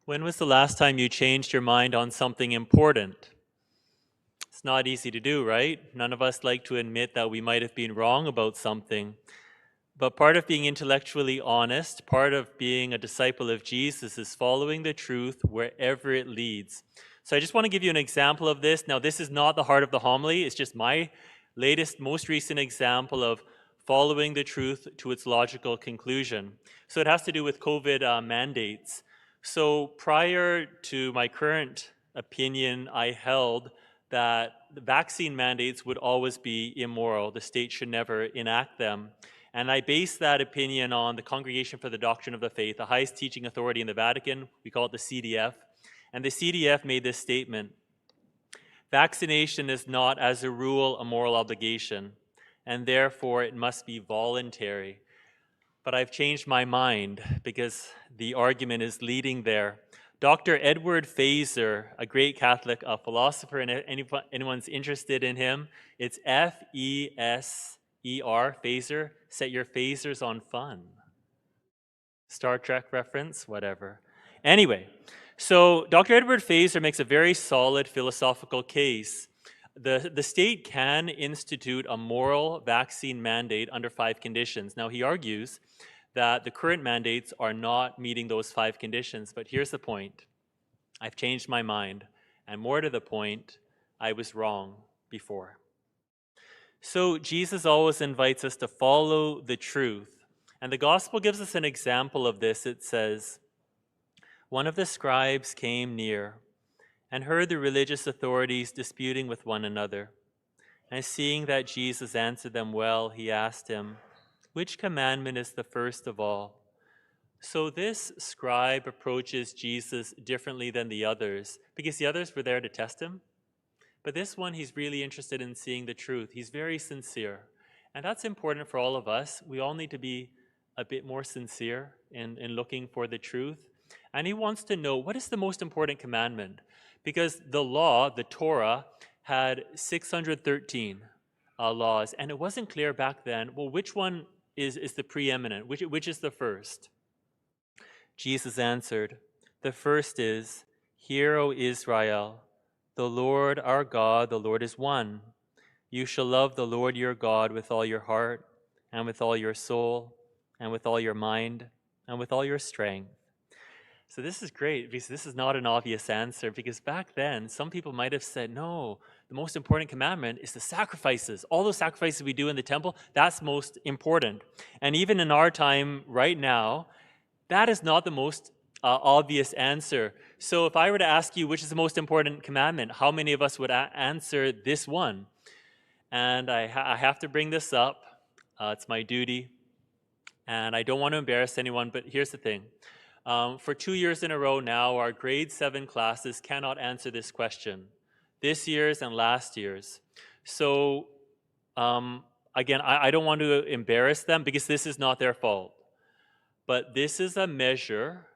When was the last time you changed your mind on something important? It's not easy to do, right? None of us like to admit that we might have been wrong about something. But part of being intellectually honest, part of being a disciple of Jesus is following the truth wherever it leads. So I just want to give you an example of this. Now, this is not the heart of the homily, it's just my latest, most recent example of following the truth to its logical conclusion. So it has to do with COVID mandates. So prior to my current opinion, I held that the vaccine mandates would always be immoral. The state should never enact them. And I base that opinion on the Congregation for the Doctrine of the Faith, the highest teaching authority in the Vatican. We call it the CDF. And the CDF made this statement: vaccination is not, as a rule, a moral obligation, and therefore it must be voluntary. But I've changed my mind because the argument is leading there. Dr. Edward Feser, a great Catholic philosopher, and anyone's interested in him, it's F-E-S-E-R, Feser. Set your phasers on fun. Star Trek reference, whatever. Anyway, so Dr. Edward Feser makes a very solid philosophical case. The state can institute a moral vaccine mandate under 5 conditions. Now, he argues that the current mandates are not meeting those 5 conditions, but here's the point. I've changed my mind, and more to the point, I was wrong before. So Jesus always invites us to follow the truth, and the gospel gives us an example of this. It says, one of the scribes came near and heard the religious authorities disputing with one another. And seeing that Jesus answered them well, he asked him, which commandment is the first of all? So this scribe approaches Jesus differently than the others, because the others were there to test him. But this one, he's really interested in seeing the truth. He's very sincere. And that's important for all of us. We all need to be a bit more sincere in looking for the truth. And he wants to know, what is the most important commandment? Because the law, the Torah, had 613 laws, and it wasn't clear back then, well, which one is the preeminent? Which is the first? Jesus answered, the first is, hear, O Israel, the Lord our God, the Lord is one. You shall love the Lord your God with all your heart, and with all your soul, and with all your mind, and with all your strength. So this is great, because this is not an obvious answer, because back then, some people might have said, no, the most important commandment is the sacrifices. All those sacrifices we do in the temple, that's most important. And even in our time right now, that is not the most obvious answer. So if I were to ask you which is the most important commandment, how many of us would answer this one? And I have to bring this up. It's my duty. And I don't want to embarrass anyone, but here's the thing. For 2 years in a row now, our grade 7 classes cannot answer this question. This year's and last year's. So again, I don't want to embarrass them because this is not their fault. But this is a measure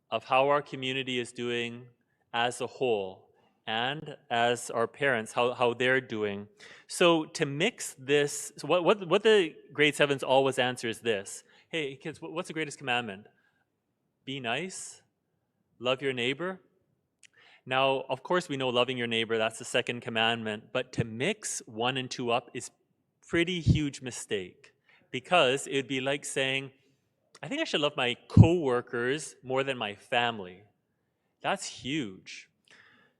of how our community is doing as a whole, and as our parents, how they're doing. So to mix this, so what the grade 7s always answer is this. Hey kids, what's the greatest commandment? Be nice, love your neighbor. Now, of course we know loving your neighbor, that's the second commandment, but to mix 1 and 2 up is pretty huge mistake, because it'd be like saying, I think I should love my coworkers more than my family. That's huge.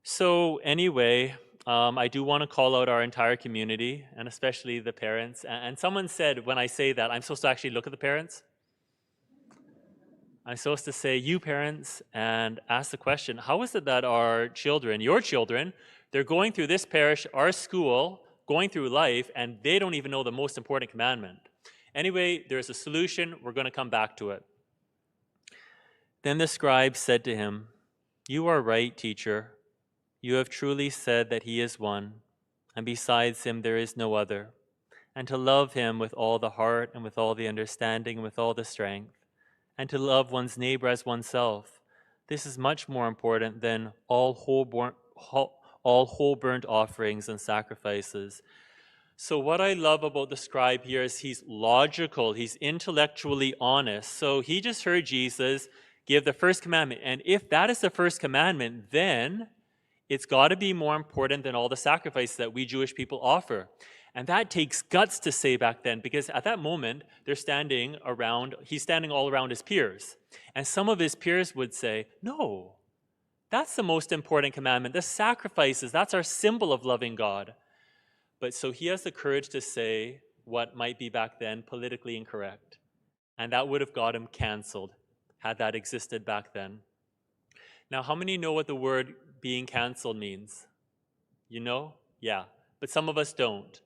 So anyway, I do want to call out our entire community, and especially the parents. And someone said when I say that, I'm supposed to actually look at the parents. I'm supposed to say, you parents, and ask the question, how is it that our children, your children, they're going through this parish, our school, going through life, and they don't even know the most important commandment? Anyway, there's a solution. We're going to come back to it. Then the scribe said to him, you are right, teacher. You have truly said that he is one, and besides him there is no other, and to love him with all the heart and with all the understanding and with all the strength, and to love one's neighbor as oneself. This is much more important than all whole burnt offerings and sacrifices. So what I love about the scribe here is he's logical, he's intellectually honest. So he just heard Jesus give the first commandment. And if that is the first commandment, then it's got to be more important than all the sacrifices that we Jewish people offer. And that takes guts to say back then, because at that moment, he's standing all around his peers. And some of his peers would say, no, that's the most important commandment. The sacrifices, that's our symbol of loving God. But so he has the courage to say what might be back then politically incorrect. And that would have got him canceled had that existed back then. Now, how many know what the word being canceled means? You know? Yeah, but some of us don't.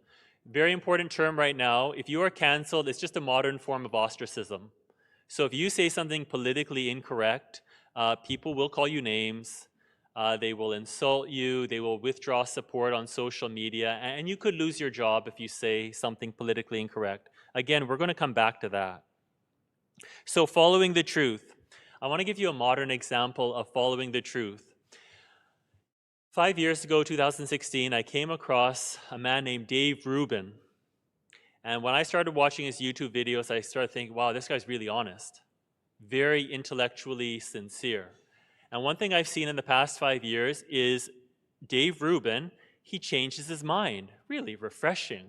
Very important term right now. If you are canceled, it's just a modern form of ostracism. So if you say something politically incorrect, people will call you names, they will insult you, they will withdraw support on social media, and you could lose your job if you say something politically incorrect. Again, we're going to come back to that. So following the truth. I want to give you a modern example of following the truth. 5 years ago, 2016, I came across a man named Dave Rubin. And when I started watching his YouTube videos, I started thinking, wow, this guy's really honest, very intellectually sincere. And one thing I've seen in the past 5 years is Dave Rubin, he changes his mind, really refreshing.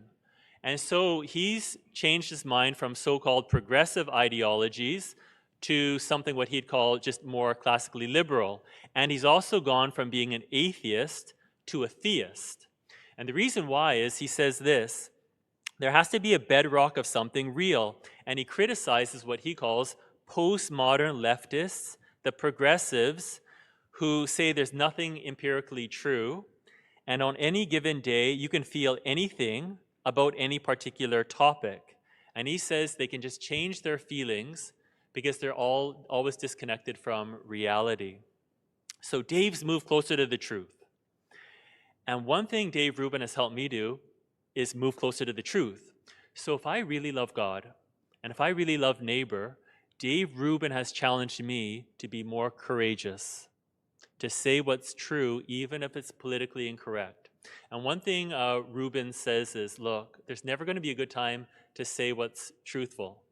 And so he's changed his mind from so-called progressive ideologies to something what he'd call just more classically liberal. And he's also gone from being an atheist to a theist. And the reason why is he says this: there has to be a bedrock of something real. And he criticizes what he calls postmodern leftists, the progressives, who say there's nothing empirically true. And on any given day, you can feel anything about any particular topic. And he says they can just change their feelings because they're always disconnected from reality. So Dave's moved closer to the truth. And one thing Dave Rubin has helped me do is move closer to the truth. So if I really love God, and if I really love neighbor, Dave Rubin has challenged me to be more courageous, to say what's true, even if it's politically incorrect. And one thing Rubin says is, look, there's never going to be a good time to say what's truthful.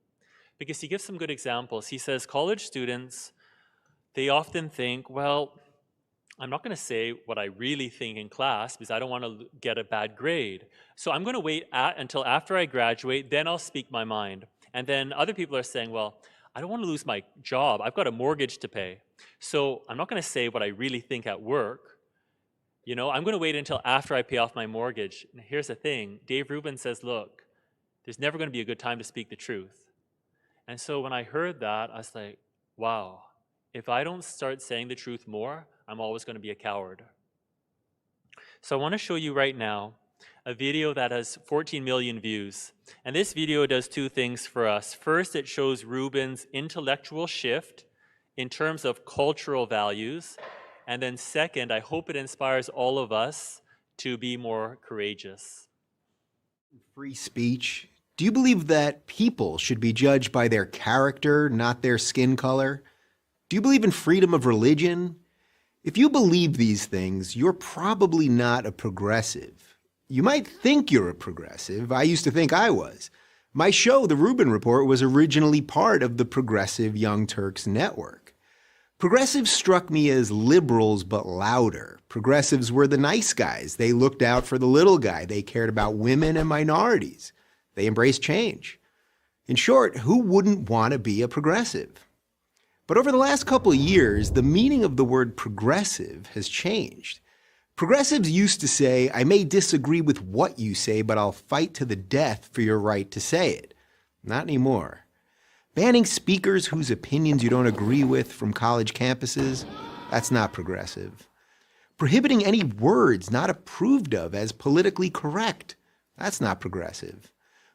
Because he gives some good examples. He says college students, they often think, well, I'm not going to say what I really think in class because I don't want to get a bad grade. So I'm going to wait until after I graduate, then I'll speak my mind. And then other people are saying, well, I don't want to lose my job. I've got a mortgage to pay. So I'm not going to say what I really think at work. You know, I'm going to wait until after I pay off my mortgage. And here's the thing. Dave Rubin says, look, there's never going to be a good time to speak the truth. And so when I heard that, I was like, wow, if I don't start saying the truth more, I'm always going to be a coward. So I want to show you right now a video that has 14 million views. And this video does two things for us. First, it shows Rubin's intellectual shift in terms of cultural values. And then second, I hope it inspires all of us to be more courageous. Free speech. Do you believe that people should be judged by their character, not their skin color? Do you believe in freedom of religion? If you believe these things, you're probably not a progressive. You might think you're a progressive. I used to think I was. My show, The Rubin Report, was originally part of the Progressive Young Turks network. Progressives struck me as liberals, but louder. Progressives were the nice guys. They looked out for the little guy. They cared about women and minorities. They embraced change. In short, who wouldn't want to be a progressive? But over the last couple of years, the meaning of the word progressive has changed. Progressives used to say, I may disagree with what you say, but I'll fight to the death for your right to say it. Not anymore. Banning speakers whose opinions you don't agree with from college campuses, that's not progressive. Prohibiting any words not approved of as politically correct, that's not progressive.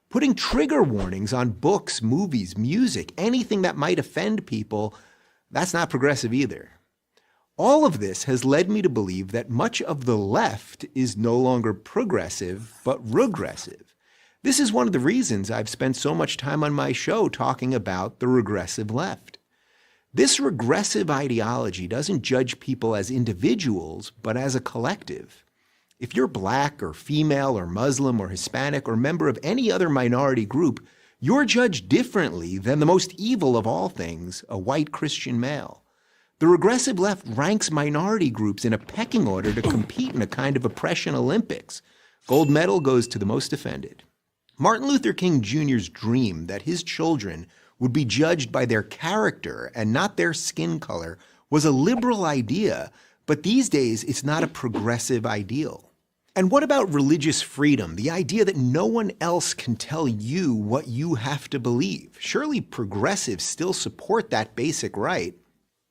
Putting trigger warnings on books, movies, music, anything that might offend people, that's not progressive either. All of this has led me to believe that much of the left is no longer progressive, but regressive. This is one of the reasons I've spent so much time on my show talking about the regressive left. This regressive ideology doesn't judge people as individuals, but as a collective. If you're black or female or Muslim or Hispanic or member of any other minority group, You're judged differently than the most evil of all things, a white Christian male. The regressive left ranks minority groups in a pecking order to compete in a kind of oppression Olympics. Gold medal goes to the most offended. Martin Luther King Jr.'s dream that his children would be judged by their character and not their skin color was a liberal idea, but these days it's not a progressive ideal. And what about religious freedom, the idea that no one else can tell you what you have to believe? Surely progressives still support that basic right.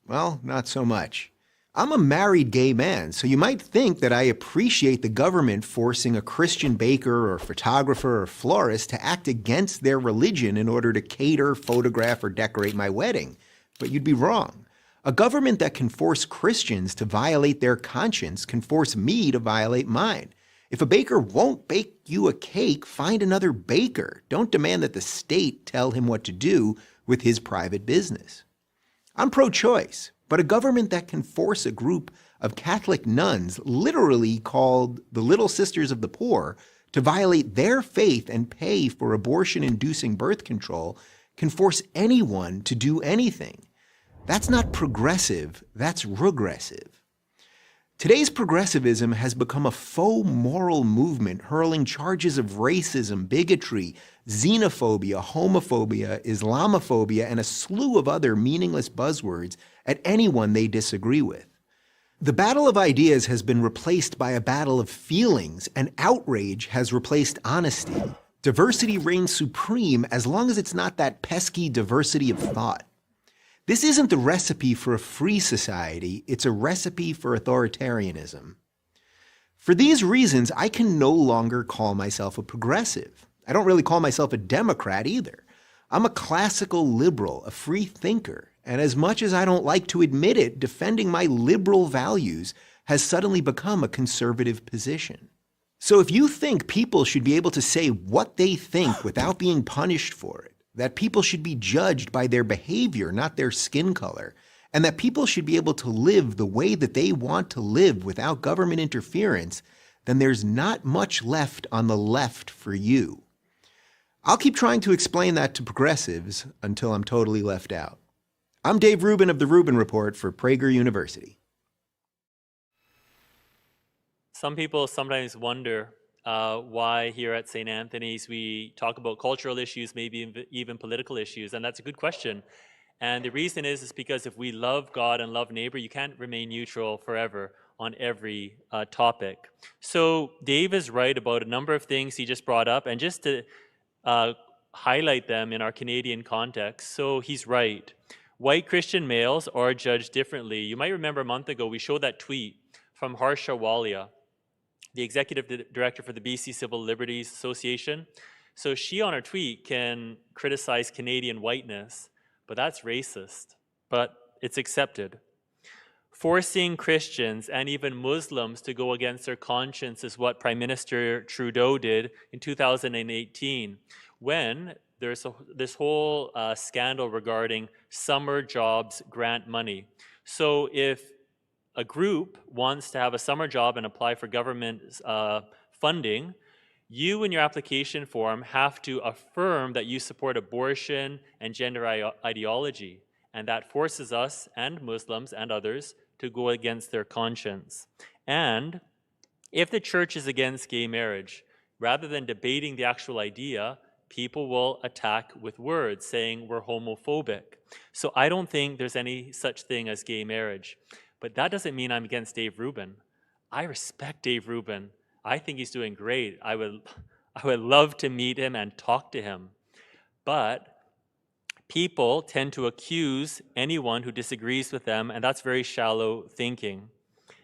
Well, not so much. I'm a married gay man, so you might think that I appreciate the government forcing a Christian baker or photographer or florist to act against their religion in order to cater, photograph, or decorate my wedding. But you'd be wrong. A government that can force Christians to violate their conscience can force me to violate mine. If a baker won't bake you a cake, find another baker. Don't demand that the state tell him what to do with his private business. I'm pro-choice, but a government that can force a group of Catholic nuns, literally called the Little Sisters of the Poor, to violate their faith and pay for abortion-inducing birth control can force anyone to do anything. That's not progressive, that's regressive. Today's progressivism has become a faux moral movement hurling charges of racism, bigotry, xenophobia, homophobia, Islamophobia, and a slew of other meaningless buzzwords at anyone they disagree with. The battle of ideas has been replaced by a battle of feelings, and outrage has replaced honesty. Diversity reigns supreme as long as it's not that pesky diversity of thought. This isn't the recipe for a free society, it's a recipe for authoritarianism. For these reasons, I can no longer call myself a progressive. I don't really call myself a Democrat either. I'm a classical liberal, a free thinker, and as much as I don't like to admit it, defending my liberal values has suddenly become a conservative position. So if you think people should be able to say what they think without being punished for it, that people should be judged by their behavior, not their skin color, and that people should be able to live the way that they want to live without government interference, then there's not much left on the left for you. I'll keep trying to explain that to progressives until I'm totally left out. I'm Dave Rubin of The Rubin Report for Prager University. Some people sometimes wonder why here at St. Anthony's we talk about cultural issues, maybe even political issues, and that's a good question. And the reason is because if we love God and love neighbor, you can't remain neutral forever on every topic. So Dave is right about a number of things he just brought up, and just to highlight them in our Canadian context. So he's right. White Christian males are judged differently. You might remember a month ago we showed that tweet from Harsha Walia, the executive director for the BC Civil Liberties Association. So she on her tweet can criticize Canadian whiteness, but that's racist, but it's accepted. Forcing Christians and even Muslims to go against their conscience is what Prime Minister Trudeau did in 2018 when there's this whole scandal regarding summer jobs grant money. So if a group wants to have a summer job and apply for government funding, you in your application form have to affirm that you support abortion and gender ideology. And that forces us and Muslims and others to go against their conscience. And if the church is against gay marriage, rather than debating the actual idea, people will attack with words saying we're homophobic. So I don't think there's any such thing as gay marriage. But that doesn't mean I'm against Dave Rubin. I respect Dave Rubin. I think he's doing great. I would love to meet him and talk to him. But people tend to accuse anyone who disagrees with them, and that's very shallow thinking.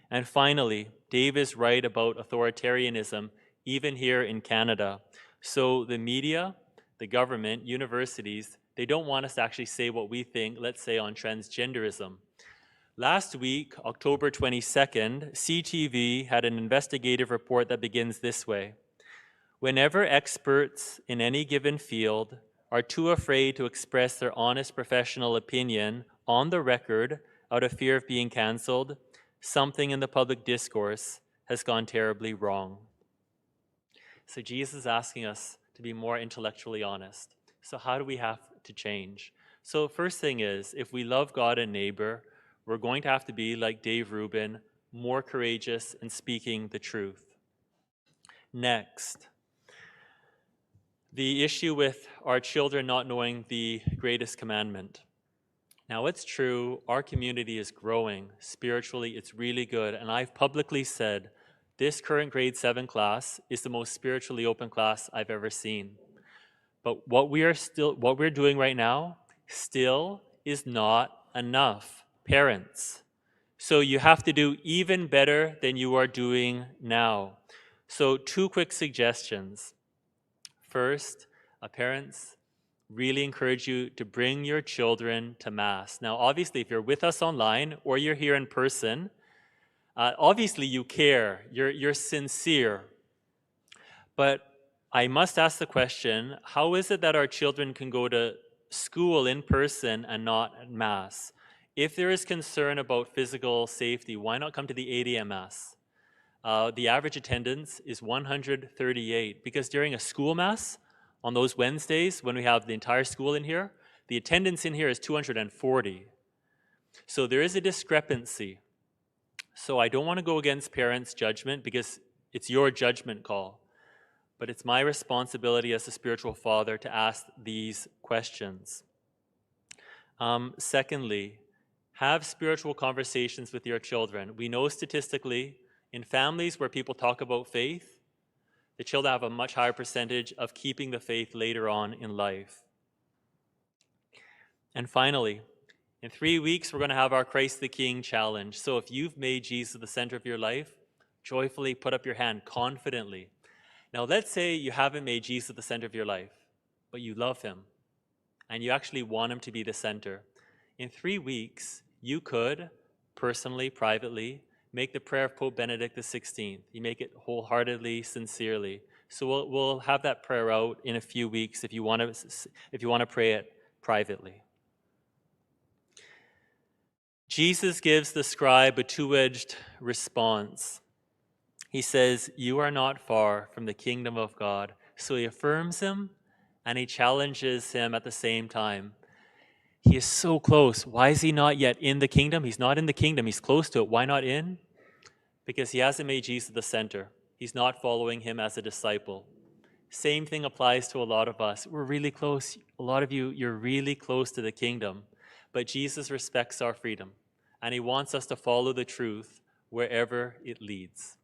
And finally, Dave is right about authoritarianism, even here in Canada. So the media, the government, universities, they don't want us to actually say what we think, let's say on transgenderism. Last week, October 22nd, CTV had an investigative report that begins this way. Whenever experts in any given field are too afraid to express their honest professional opinion on the record out of fear of being canceled, something in the public discourse has gone terribly wrong. So Jesus is asking us to be more intellectually honest. So how do we have to change? So first thing is, if we love God and neighbor, we're going to have to be like Dave Rubin, more courageous in speaking the truth. Next, the issue with our children not knowing the greatest commandment. Now, it's true, our community is growing. Spiritually, it's really good. And I've publicly said this current grade 7 class is the most spiritually open class I've ever seen. But what we're doing right now still is not enough. Parents. So you have to do even better than you are doing now. So 2 quick suggestions. First, parents, really encourage you to bring your children to Mass. Now, obviously, if you're with us online or you're here in person, obviously you care, you're sincere. But I must ask the question, how is it that our children can go to school in person and not at Mass? If there is concern about physical safety, why not come to the 8 a.m. Mass? The average attendance is 138 because during a school Mass, on those Wednesdays when we have the entire school in here, the attendance in here is 240. So there is a discrepancy. So I don't want to go against parents' judgment because it's your judgment call. But it's my responsibility as a spiritual father to ask these questions. Secondly, have spiritual conversations with your children. We know statistically, in families where people talk about faith, the children have a much higher percentage of keeping the faith later on in life. And finally, in 3 weeks, we're going to have our Christ the King challenge. So if you've made Jesus the center of your life, joyfully put up your hand confidently. Now, let's say you haven't made Jesus the center of your life, but you love him and you actually want him to be the center. In 3 weeks, you could personally, privately, make the prayer of Pope Benedict XVI. You make it wholeheartedly, sincerely. So we'll have that prayer out in a few weeks if you want to pray it privately. Jesus gives the scribe a two-edged response. He says, "You are not far from the kingdom of God." So he affirms him and he challenges him at the same time. He is so close. Why is he not yet in the kingdom? He's not in the kingdom. He's close to it. Why not in? Because he hasn't made Jesus the center. He's not following him as a disciple. Same thing applies to a lot of us. We're really close. A lot of you, you're really close to the kingdom. But Jesus respects our freedom. And he wants us to follow the truth wherever it leads.